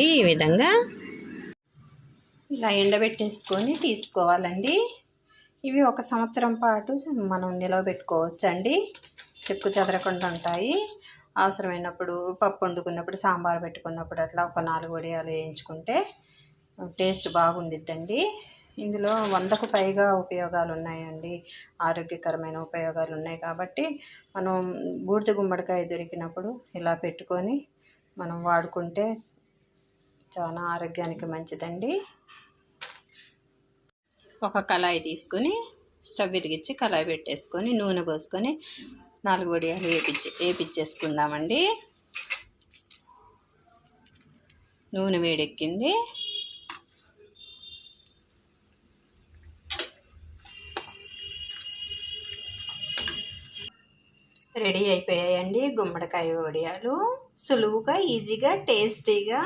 ఈ విధంగా ఇలా ఎండబెట్టేసుకొని తీసుకోవాలండి. ఇవి 1 సంవత్సరం పాటు మనం నిలవ పెట్టుకోవచ్చండి. చెక్కు చెదరకుండా ఉంటాయి. అవసరమైనప్పుడు పప్పు వండుకున్నప్పుడు, సాంబార్ పెట్టుకున్నప్పుడు అట్లా ఒక 4 వడియాలు వేయించుకుంటే టేస్ట్ బాగుండిద్దండి. ఇందులో 100కు పైగా ఉపయోగాలు ఉన్నాయండి. ఆరోగ్యకరమైన ఉపయోగాలు ఉన్నాయి కాబట్టి మనం బూడిద గుమ్మడికాయ దొరికినప్పుడు ఇలా పెట్టుకొని మనం వాడుకుంటే చాలా ఆరోగ్యానికి మంచిదండి. ఒక కళాయి తీసుకొని స్టవ్ వెలిగించి కళాయి పెట్టేసుకొని నూనె పోసుకొని 4 వడియాలు వేపించేసుకుందామండి. నూనె వేడెక్కింది. రెడీ అయిపోయాయండి గుమ్మడికాయ వడియాలు. సులువుగా, ఈజీగా, టేస్టీగా